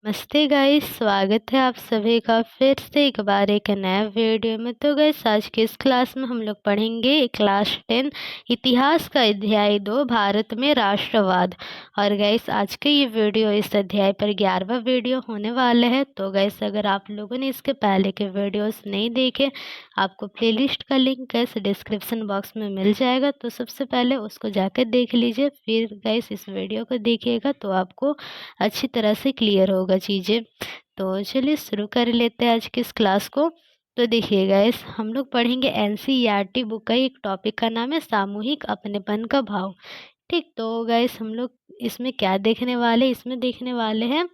नमस्ते गाइस, स्वागत है आप सभी का फिर से एक बार एक नया वीडियो में। तो गाइस आज की इस क्लास में हम लोग पढ़ेंगे क्लास 10 इतिहास का अध्याय 2 भारत में राष्ट्रवाद। और गाइस आज के ये वीडियो इस अध्याय पर 11वां वीडियो होने वाला है। तो गाइस अगर आप लोगों ने इसके पहले के वीडियोस नहीं देखे, आपको प्लेलिस्ट का लिंक गाइस डिस्क्रिप्शन बॉक्स में मिल जाएगा, तो सबसे पहले उसको जाकर देख लीजिए, फिर गाइस इस वीडियो को देखिएगा तो आपको अच्छी तरह से क्लियर होगा चीज़ें। तो चलिए शुरू कर लेते हैं आज की इस क्लास को। तो देखिए गाइस हम लोग पढ़ेंगे एनसीईआरटी बुक का एक टॉपिक का नाम है सामूहिक अपनेपन का भाव। ठीक, तो गाइस हम लोग इसमें क्या देखने वाले, इसमें देखने वाले हैं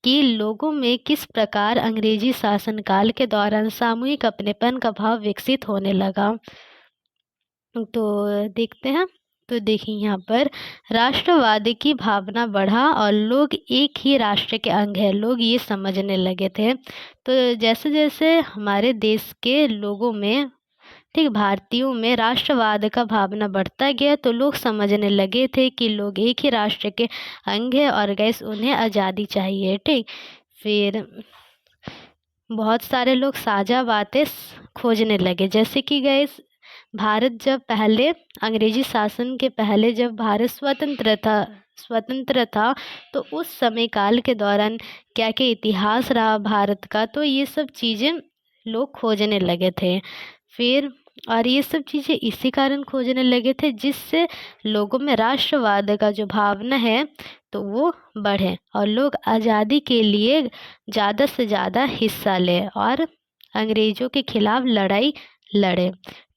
कि लोगों में किस प्रकार अंग्रेजी शासनकाल के दौरान सामूहिक अपनेपन का भाव विकसित होने लगा। तो देखते हैं। तो देखिए यहाँ पर राष्ट्रवाद की भावना बढ़ा और लोग एक ही राष्ट्र के अंग है, लोग ये समझने लगे थे। तो जैसे जैसे हमारे देश के लोगों में, ठीक, भारतीयों में राष्ट्रवाद का भावना बढ़ता गया, तो लोग समझने लगे थे कि लोग एक ही राष्ट्र के अंग है और गैस उन्हें आज़ादी चाहिए। ठीक, फिर बहुत सारे लोग साझा बातें खोजने लगे, जैसे कि गैस भारत जब पहले अंग्रेजी शासन के पहले जब भारत स्वतंत्र था तो उस समय काल के दौरान क्या क्या इतिहास रहा भारत का, तो ये सब चीज़ें लोग खोजने लगे थे। फिर और ये सब चीज़ें इसी कारण खोजने लगे थे जिससे लोगों में राष्ट्रवाद का जो भावना है तो वो बढ़े और लोग आज़ादी के लिए ज़्यादा से ज़्यादा हिस्सा लें और अंग्रेज़ों के खिलाफ लड़ाई लड़े।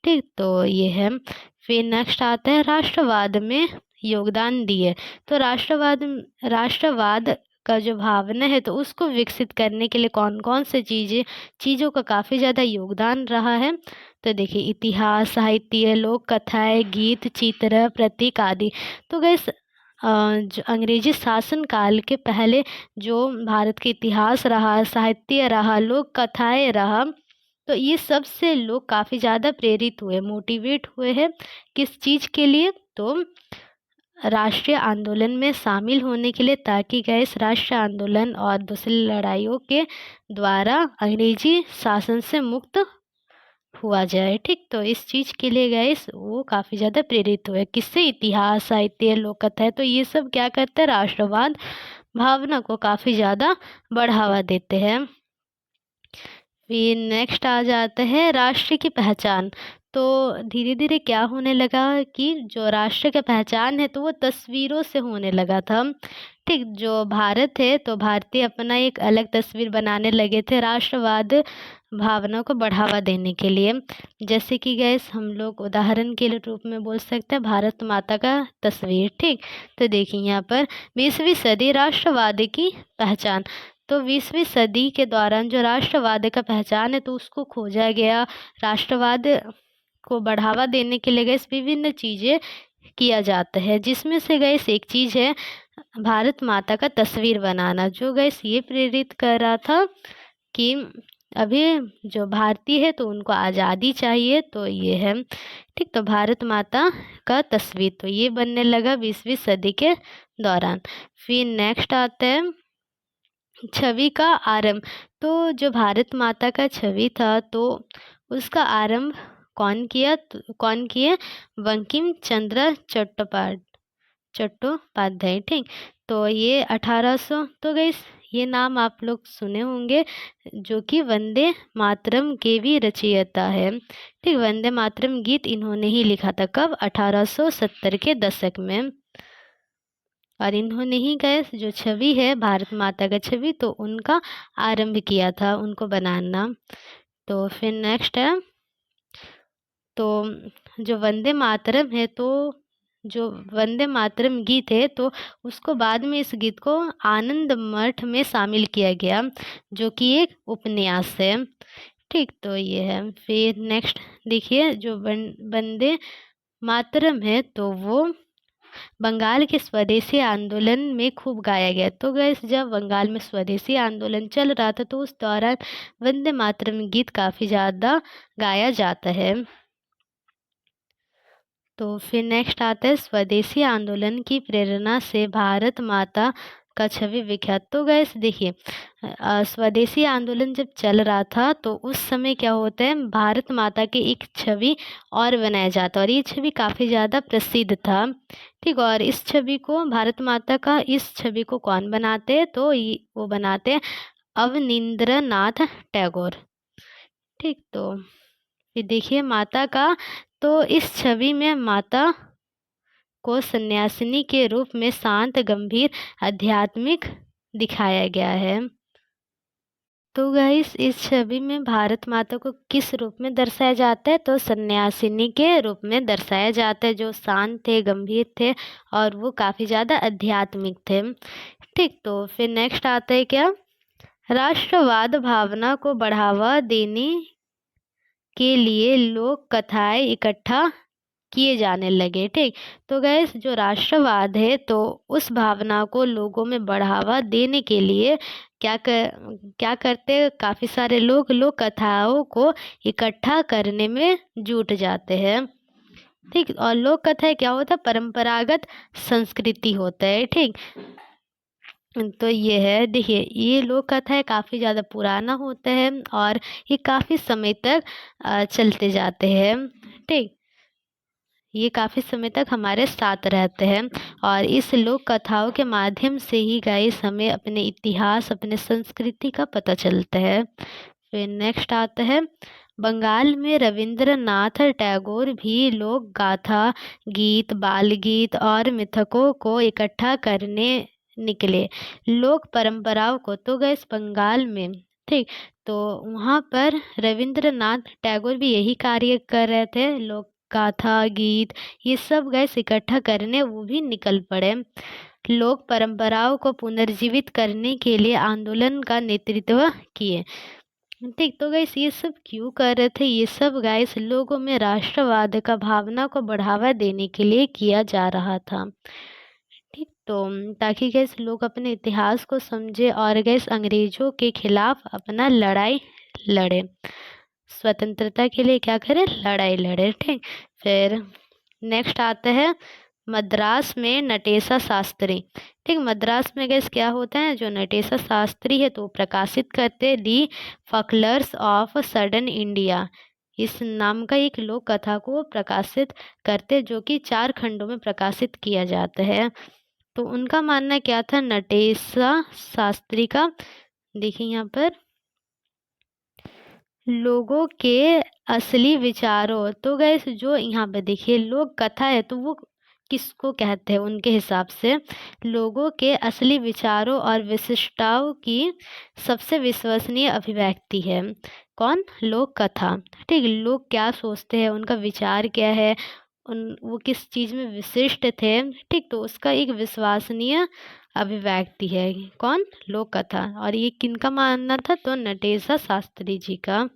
ठीक, तो ये है। फिर नेक्स्ट आता है राष्ट्रवाद में योगदान दिए। तो राष्ट्रवाद का जो भावना है तो उसको विकसित करने के लिए कौन कौन से चीज़ों का काफ़ी ज़्यादा योगदान रहा है। तो देखिए इतिहास, साहित्य, लोक कथाएँ, गीत, चित्र, प्रतीक आदि। तो गैस जो अंग्रेजी शासन काल के पहले जो भारत के इतिहास रहा, साहित्य रहा, लोक कथाएँ रहा, तो ये सब से लोग काफ़ी ज़्यादा प्रेरित हुए, मोटिवेट हुए हैं। किस चीज़ के लिए? तो राष्ट्रीय आंदोलन में शामिल होने के लिए, ताकि गैस राष्ट्रीय आंदोलन और दूसरी लड़ाइयों के द्वारा अंग्रेजी शासन से मुक्त हुआ जाए। ठीक, तो इस चीज़ के लिए गैस वो काफ़ी ज़्यादा प्रेरित हुए। किससे? इतिहास, साहित्य, लोक कथाएँ, तो ये सब क्या करते हैं, राष्ट्रवाद भावना को काफ़ी ज़्यादा बढ़ावा देते हैं। फिर नेक्स्ट आ जाता है राष्ट्र की पहचान। तो धीरे धीरे क्या होने लगा कि जो राष्ट्र की पहचान है तो वो तस्वीरों से होने लगा था। ठीक, जो भारत है तो भारतीय अपना एक अलग तस्वीर बनाने लगे थे राष्ट्रवाद भावना को बढ़ावा देने के लिए। जैसे कि गैस हम लोग उदाहरण के रूप में बोल सकते हैं भारत माता का तस्वीर। ठीक, तो देखिए यहाँ पर 20वीं सदी राष्ट्रवाद की पहचान। तो 20वीं सदी के दौरान जो राष्ट्रवाद का पहचान है तो उसको खोजा गया। राष्ट्रवाद को बढ़ावा देने के लिए गैस विभिन्न चीज़ें किया जाता है, जिसमें से गैस एक चीज़ है भारत माता का तस्वीर बनाना, जो गैस ये प्रेरित कर रहा था कि अभी जो भारतीय है तो उनको आज़ादी चाहिए, तो ये है। ठीक, तो भारत माता का तस्वीर तो ये बनने लगा 20वीं सदी के दौरान। फिर नेक्स्ट आता है छवि का आरंभ। तो जो भारत माता का छवि था तो उसका आरंभ कौन किए? बंकिम चंद्र चट्टोपाध्याय। ठीक, तो ये 1800, तो गई ये नाम आप लोग सुने होंगे, जो कि वंदे मातरम के भी रचयिता है। ठीक, वंदे मातरम गीत इन्होंने ही लिखा था, कब? 1870 के दशक में। और इन्होंने ही गए जो छवि है भारत माता का छवि तो उनका आरंभ किया था, उनको बनाना। तो फिर नेक्स्ट है, तो जो वंदे मातरम है, तो जो वंदे मातरम गीत है तो उसको बाद में इस गीत को आनंद मठ में शामिल किया गया, जो कि एक उपन्यास है। ठीक, तो ये है। फिर नेक्स्ट देखिए जो वंदे मातरम है तो वो बंगाल के स्वदेशी आंदोलन में खूब गाया गया। तो गैस जब बंगाल में स्वदेशी आंदोलन चल रहा था तो उस दौरान वंदे मातरम गीत काफ़ी ज़्यादा गाया जाता है। तो फिर नेक्स्ट आता है स्वदेशी आंदोलन की प्रेरणा से भारत माता का छवि विख्यात। तो गैस देखिए, स्वदेशी आंदोलन जब चल रहा था तो उस समय क्या होता है, भारत माता की एक छवि और बनाया जाता है और ये छवि काफ़ी ज़्यादा प्रसिद्ध था। ठीक, और इस छवि को भारत माता का इस छवि को कौन बनाते हैं, तो ये वो बनाते हैं अवनींद्रनाथ टैगोर। ठीक, तो फिर देखिए माता का, तो इस छवि में माता को सन्यासिनी के रूप में शांत, गंभीर, आध्यात्मिक दिखाया गया है। तो गाइस इस छवि में भारत माता को किस रूप में दर्शाया जाता है, तो सन्यासिनी के रूप में दर्शाया जाता है, जो शांत थे, गंभीर थे और वो काफ़ी ज़्यादा आध्यात्मिक थे। ठीक, तो फिर नेक्स्ट आता है क्या, राष्ट्रवाद भावना को बढ़ावा देने के लिए लोक कथाएं इकट्ठा किए जाने लगे। ठीक, तो गैस जो राष्ट्रवाद है तो उस भावना को लोगों में बढ़ावा देने के लिए क्या करते, काफ़ी सारे लोग लोक कथाओं को इकट्ठा करने में जुट जाते हैं। ठीक, और लोक कथाएं क्या होता है, परंपरागत संस्कृति होता है। ठीक, तो ये है, देखिए ये लोक कथाएं काफ़ी ज़्यादा पुराना होता है और ये काफ़ी समय तक चलते जाते हैं। ठीक, ये काफ़ी समय तक हमारे साथ रहते हैं और इस लोक कथाओं के माध्यम से ही गाइस हमें अपने इतिहास, अपने संस्कृति का पता चलता है। फिर नेक्स्ट आता है, बंगाल में रविंद्रनाथ टैगोर भी लोक गाथा, गीत, बाल गीत और मिथकों को इकट्ठा करने निकले, लोक परंपराओं को। तो गैस बंगाल में, ठीक, तो वहाँ पर रविंद्रनाथ टैगोर भी यही कार्य कर रहे थे, लोक गाथा, गीत, ये सब गैस इकट्ठा करने वो भी निकल पड़े। लोक परंपराओं को पुनर्जीवित करने के लिए आंदोलन का नेतृत्व किए। ठीक, तो गैस ये सब क्यों कर रहे थे, ये सब गैस लोगों में राष्ट्रवाद का भावना को बढ़ावा देने के लिए किया जा रहा था। ठीक, तो ताकि गैस लोग अपने इतिहास को समझे और गैस अंग्रेजों के खिलाफ अपना लड़ाई लड़े, स्वतंत्रता के लिए क्या करें, लड़ाई लड़े। ठीक, फिर नेक्स्ट आता है मद्रास में नटेशा शास्त्री। ठीक, मद्रास में गैस क्या होता है, जो नटेशा शास्त्री है तो वो प्रकाशित करते दी फकलर्स ऑफ सडन इंडिया, इस नाम का एक लोक कथा को प्रकाशित करते, जो कि 4 खंडों में प्रकाशित किया जाता है। तो उनका मानना क्या था, नटेशा शास्त्री का, देखिए यहाँ पर लोगों के असली विचारों, तो गैस जो यहाँ पे देखिए लोक कथा है तो वो किसको कहते हैं, उनके हिसाब से लोगों के असली विचारों और विशिष्टताओं की सबसे विश्वसनीय अभिव्यक्ति है। कौन, लोक कथा। ठीक, लोग क्या सोचते हैं, उनका विचार क्या है, वो किस चीज़ में विशिष्ट थे। ठीक, तो उसका एक विश्वसनीय अभिव्यक्ति है, कौन, लोक कथा। और ये किनका मानना था, तो नटेशा शास्त्री जी का।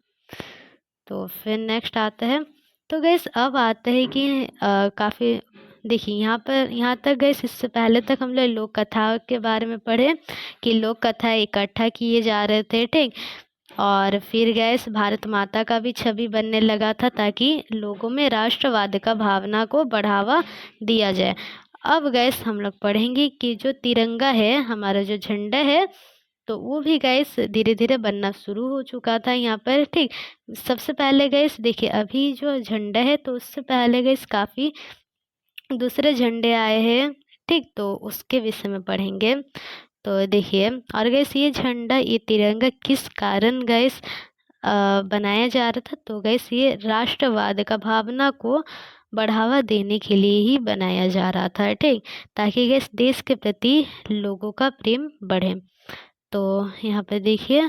तो फिर नेक्स्ट आता है, तो गैस अब आता है कि काफ़ी, देखिए यहाँ तक गैस, इससे पहले तक हम लोग लोक कथा के बारे में पढ़े कि लोक कथा इकट्ठा किए जा रहे थे। ठीक, और फिर गैस भारत माता का भी छवि बनने लगा था ताकि लोगों में राष्ट्रवाद का भावना को बढ़ावा दिया जाए। अब गैस हम लोग पढ़ेंगे कि जो तिरंगा है, हमारा जो झंडा है, तो वो भी गैस धीरे धीरे बनना शुरू हो चुका था यहाँ पर। ठीक, सबसे पहले गैस देखिए अभी जो झंडा है तो उससे पहले गैस काफ़ी दूसरे झंडे आए हैं। ठीक, तो उसके विषय में पढ़ेंगे। तो देखिए, और गैस ये झंडा, ये तिरंगा किस कारण गैस बनाया जा रहा था, तो गैस ये राष्ट्रवाद का भावना को बढ़ावा देने के लिए ही बनाया जा रहा था। ठीक, ताकि गैस देश के प्रति लोगों का प्रेम बढ़े। तो यहाँ पे देखिए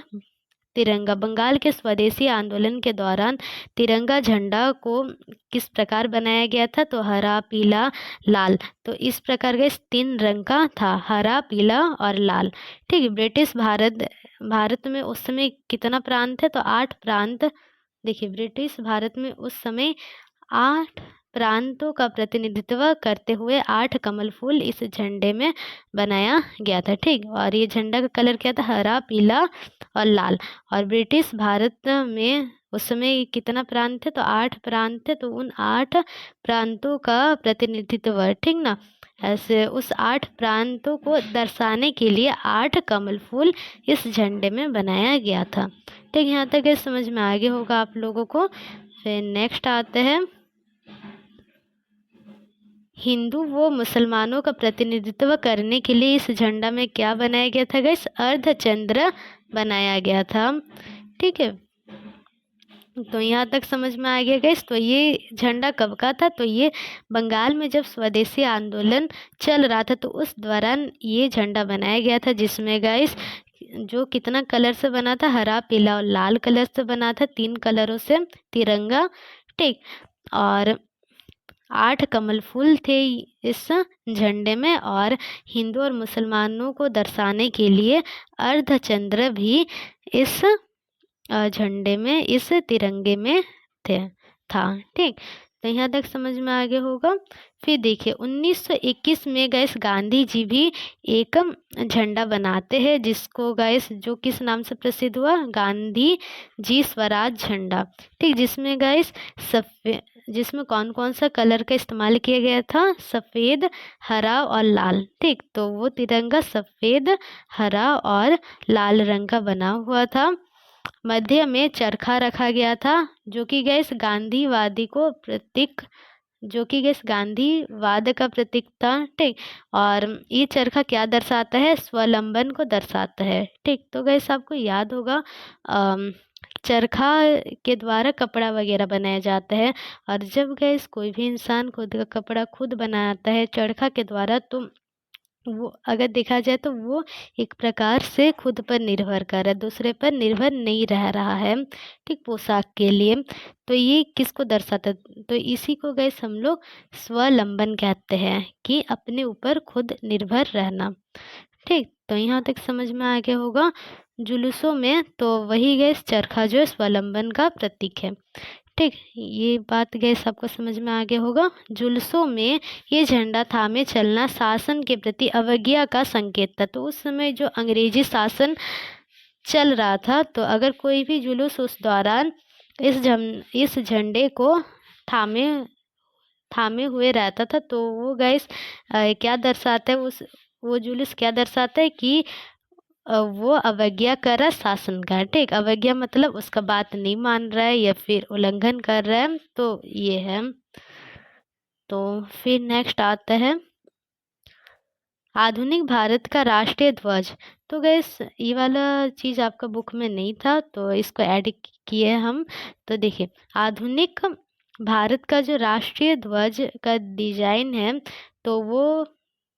तिरंगा, बंगाल के स्वदेशी आंदोलन के दौरान तिरंगा झंडा को किस प्रकार बनाया गया था, तो हरा, पीला, लाल। तो इस प्रकार के 3 रंग का था, हरा, पीला और लाल। ठीक है, ब्रिटिश भारत में उस समय कितना प्रांत है, तो 8 प्रांत। देखिए ब्रिटिश भारत में उस समय 8 प्रांतों का प्रतिनिधित्व करते हुए 8 कमल फूल इस झंडे में बनाया गया था। ठीक, और ये झंडा का कलर क्या था? हरा, पीला और लाल। और ब्रिटिश भारत में उस समय कितना प्रांत थे? तो 8 प्रांत थे। तो उन 8 प्रांतों का प्रतिनिधित्व, ठीक ना, ऐसे उस 8 प्रांतों को दर्शाने के लिए 8 कमल फूल इस झंडे में बनाया गया था। ठीक, यहाँ तक ये समझ में आगे होगा आप लोगों को। फिर नेक्स्ट आते हैं, हिंदू व मुसलमानों का प्रतिनिधित्व करने के लिए इस झंडा में क्या बनाया गया था गाइस? अर्धचंद्र बनाया गया था। ठीक है, तो यहाँ तक समझ में आ गया गाइस। तो ये झंडा कब का था? तो ये बंगाल में जब स्वदेशी आंदोलन चल रहा था तो उस दौरान ये झंडा बनाया गया था, जिसमें गाइस जो कितना कलर से बना था? हरा, पीला और लाल कलर से बना था, 3 कलरों से तिरंगा। ठीक, और 8 कमल फूल थे इस झंडे में, और हिंदू और मुसलमानों को दर्शाने के लिए अर्धचंद्र भी इस झंडे में, इस तिरंगे में था। ठीक, तो यहाँ तक समझ में आगे होगा। फिर देखिए 1921 में गैस गांधी जी भी एक झंडा बनाते हैं, जिसको गैस जो किस नाम से प्रसिद्ध हुआ? गांधी जी स्वराज झंडा। ठीक, जिसमें गैस सफेद, जिसमें कौन कौन सा कलर का इस्तेमाल किया गया था? सफ़ेद, हरा और लाल। ठीक, तो वो तिरंगा सफ़ेद, हरा और लाल रंग का बना हुआ था। मध्य में चरखा रखा गया था, जो कि गैस गांधीवादी को प्रतीक, जो कि गैस गांधीवाद का प्रतीक था। ठीक, और ये चरखा क्या दर्शाता है? स्वावलंबन को दर्शाता है। ठीक, तो गैस आपको याद होगा चरखा के द्वारा कपड़ा वगैरह बनाया जाता है, और जब गैस कोई भी इंसान खुद का कपड़ा खुद बनाता है चरखा के द्वारा, तो वो अगर देखा जाए तो वो एक प्रकार से खुद पर निर्भर कर है, दूसरे पर निर्भर नहीं रह रहा है। ठीक, पोशाक के लिए। तो ये किसको दर्शाता है? तो इसी को गैस हम लोग स्वावलंबन कहते हैं, कि अपने ऊपर खुद निर्भर रहना। ठीक, तो यहाँ तक समझ में आ गया होगा। जुलूसों में तो वही गैस चरखा जो है स्वावलंबन का प्रतीक है। ठीक, ये बात गैस आपको समझ में आ गया होगा। जुलूसों में ये झंडा थामे चलना शासन के प्रति अवज्ञा का संकेत था। तो उस समय जो अंग्रेजी शासन चल रहा था, तो अगर कोई भी जुलूस उस दौरान इस झंडे को थामे थामे हुए रहता था, तो वो गैस क्या दर्शाता है? वो जुलूस क्या दर्शाता है? कि वो अवज्ञा कर रहा है शासन का। ठीक, अवज्ञा मतलब उसका बात नहीं मान रहा है या फिर उल्लंघन कर रहा है, तो ये है। तो फिर नेक्स्ट आता है आधुनिक भारत का राष्ट्रीय ध्वज। तो गैस ये वाला चीज़ आपका बुक में नहीं था, तो इसको ऐड किए हम। तो देखिए आधुनिक भारत का जो राष्ट्रीय ध्वज का डिजाइन है, तो वो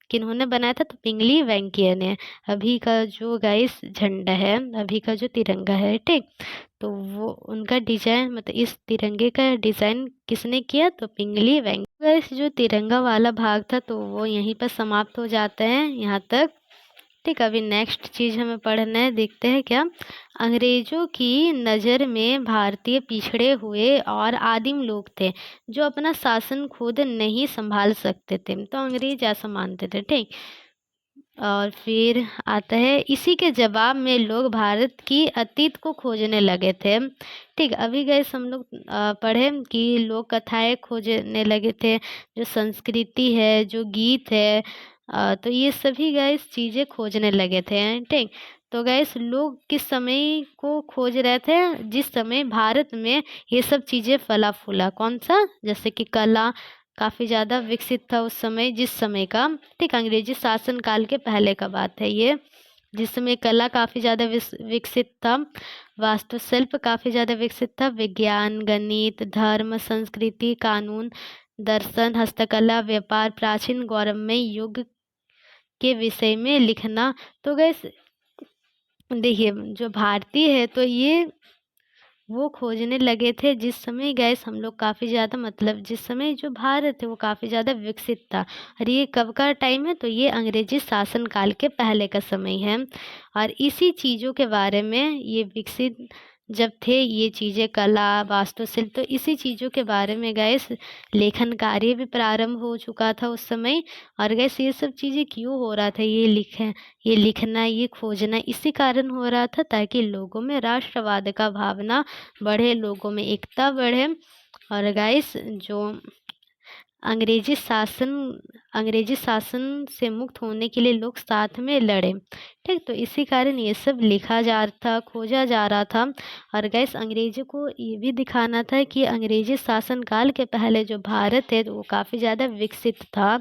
किन्होंने बनाया था? तो पिंगली वेंकैया ने। अभी का जो गाइस झंडा है, अभी का जो तिरंगा है, ठीक, तो वो उनका डिजाइन, मतलब इस तिरंगे का डिजाइन किसने किया? तो पिंगली वेंकैया। गाइस जो तिरंगा वाला भाग था तो वो यहीं पर समाप्त हो जाता है, यहाँ तक। ठीक, अभी नेक्स्ट चीज़ हमें पढ़ना है, देखते हैं क्या। अंग्रेजों की नज़र में भारतीय पिछड़े हुए और आदिम लोग थे, जो अपना शासन खुद नहीं संभाल सकते थे। तो अंग्रेज ऐसा मानते थे। ठीक, और फिर आता है इसी के जवाब में लोग भारत की अतीत को खोजने लगे थे। ठीक, अभी गए हम लोग पढ़े कि लोक कथाएं खोजने लगे थे, जो संस्कृति है, जो गीत है, तो ये सभी गैस चीज़ें खोजने लगे थे। ठीक, तो गैस लोग किस समय को खोज रहे थे? जिस समय भारत में ये सब चीज़ें फला फूला। कौन सा? जैसे कि कला काफ़ी ज़्यादा विकसित था उस समय, जिस समय का। ठीक, अंग्रेजी शासन काल के पहले का बात है ये, जिस समय कला काफ़ी ज़्यादा विकसित था, वास्तुशिल्प काफ़ी ज़्यादा विकसित था, विज्ञान, गणित, धर्म, संस्कृति, कानून, दर्शन, हस्तकला, व्यापार, प्राचीन गौरवमय युग के विषय में लिखना। तो गैस देखिए जो भारतीय है, तो ये वो खोजने लगे थे जिस समय गैस हम लोग काफ़ी ज़्यादा, मतलब जिस समय जो भारत है वो काफ़ी ज़्यादा विकसित था। और ये कब का टाइम है? तो ये अंग्रेजी शासन काल के पहले का समय है। और इसी चीज़ों के बारे में ये विकसित जब थे ये चीज़ें, कला, वास्तुशिल्प, तो इसी चीज़ों के बारे में गैस लेखन कार्य भी प्रारंभ हो चुका था उस समय। और गैस ये सब चीज़ें क्यों हो रहा था, ये लिखना, ये खोजना इसी कारण हो रहा था ताकि लोगों में राष्ट्रवाद का भावना बढ़े, लोगों में एकता बढ़े, और गाइस जो अंग्रेजी शासन से मुक्त होने के लिए लोग साथ में लड़े। ठीक, तो इसी कारण ये सब लिखा जा रहा था, खोजा जा रहा था। और गैस अंग्रेजों को ये भी दिखाना था कि अंग्रेजी शासन काल के पहले जो भारत है वो काफ़ी ज़्यादा विकसित था।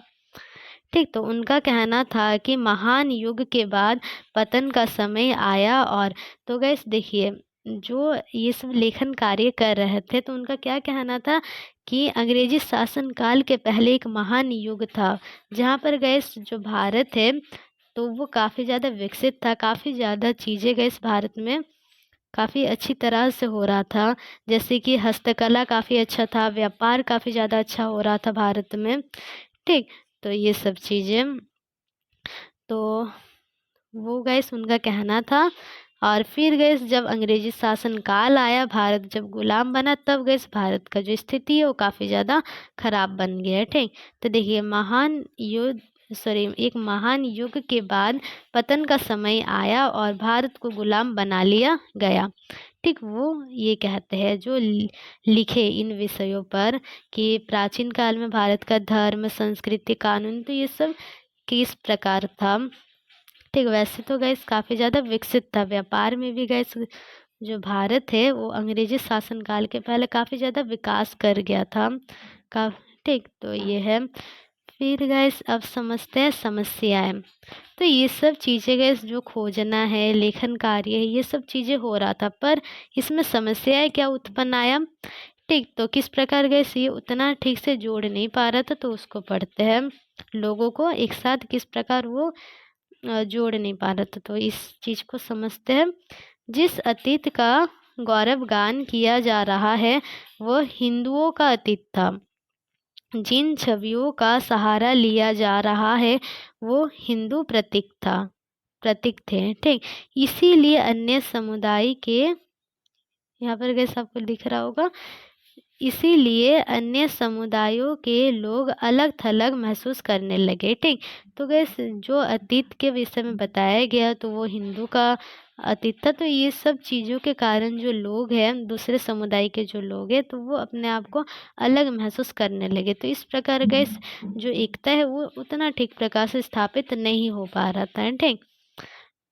ठीक, तो उनका कहना था कि महान युग के बाद पतन का समय आया। और तो गैस देखिए, जो ये सब लेखन कार्य कर रहे थे तो उनका क्या कहना था कि अंग्रेजी शासन काल के पहले एक महान युग था, जहाँ पर गैस जो भारत है तो वो काफ़ी ज़्यादा विकसित था, काफ़ी ज़्यादा चीज़ें गैस भारत में काफ़ी अच्छी तरह से हो रहा था। जैसे कि हस्तकला काफ़ी अच्छा था, व्यापार काफ़ी ज़्यादा अच्छा हो रहा था भारत में। ठीक, तो ये सब चीज़ें, तो वो गैस उनका कहना था। और फिर गैस जब अंग्रेजी शासन काल आया, भारत जब गुलाम बना, तब गैस भारत का जो स्थिति है वो काफ़ी ज़्यादा खराब बन गया है। ठीक, तो देखिए एक महान युग के बाद पतन का समय आया और भारत को गुलाम बना लिया गया। ठीक, वो ये कहते हैं जो लिखे इन विषयों पर कि प्राचीन काल में भारत का धर्म, संस्कृति, कानून, तो ये सब किस प्रकार था। ठीक, वैसे तो गैस काफ़ी ज़्यादा विकसित था, व्यापार में भी गैस जो भारत है वो अंग्रेजी शासन काल के पहले काफ़ी ज़्यादा विकास कर गया था। का ठीक, तो ये है। फिर गैस अब समझते हैं समस्याएं। तो ये सब चीज़ें गैस जो खोजना है, लेखन कार्य है, ये सब चीज़ें हो रहा था, पर इसमें समस्याएं क्या उत्पन्न आया। ठीक, तो किस प्रकार गैस ये उतना ठीक से जोड़ नहीं पा रहा था, तो उसको पढ़ते हैं। लोगों को एक साथ किस प्रकार वो जोड़ नहीं पा रहा था, तो इस चीज़ को समझते हैं। जिस अतीत का गौरवगान किया जा रहा है वह हिंदुओं का अतीत था। जिन छवियों का सहारा लिया जा रहा है वो हिंदू प्रतीक थे। ठीक, इसीलिए अन्य समुदाय के, यहाँ पर गैस आपको दिख रहा होगा, इसीलिए अन्य समुदायों के लोग अलग थलग महसूस करने लगे। ठीक, तो गैस जो अतीत के विषय में बताया गया तो वो हिंदू का अतीत था, तो ये सब चीज़ों के कारण जो लोग हैं, दूसरे समुदाय के जो लोग हैं, तो वो अपने आप को अलग महसूस करने लगे। तो इस प्रकार गैस जो एकता है वो उतना ठीक प्रकार से स्थापित नहीं हो पा रहा था। ठीक,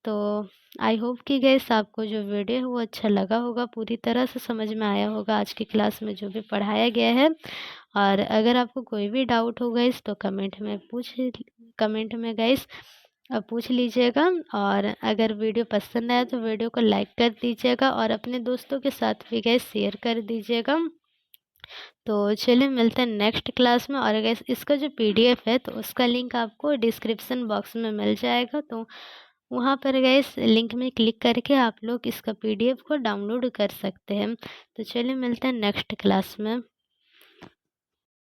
तो आई होप कि गैस आपको जो वीडियो है वो अच्छा लगा होगा, पूरी तरह से समझ में आया होगा आज की क्लास में जो भी पढ़ाया गया है। और अगर आपको कोई भी डाउट हो गैस तो कमेंट में गैस पूछ लीजिएगा। और अगर वीडियो पसंद आया तो वीडियो को लाइक कर दीजिएगा और अपने दोस्तों के साथ भी गैस शेयर कर दीजिएगा। तो चलिए मिलते हैं नेक्स्ट क्लास में। और गैस इसका जो पीडीएफ है तो उसका लिंक आपको डिस्क्रिप्शन बॉक्स में मिल जाएगा, तो वहाँ पर गैस लिंक में क्लिक करके आप लोग इसका पीडीएफ को डाउनलोड कर सकते हैं। तो चलिए मिलते हैं नेक्स्ट क्लास में।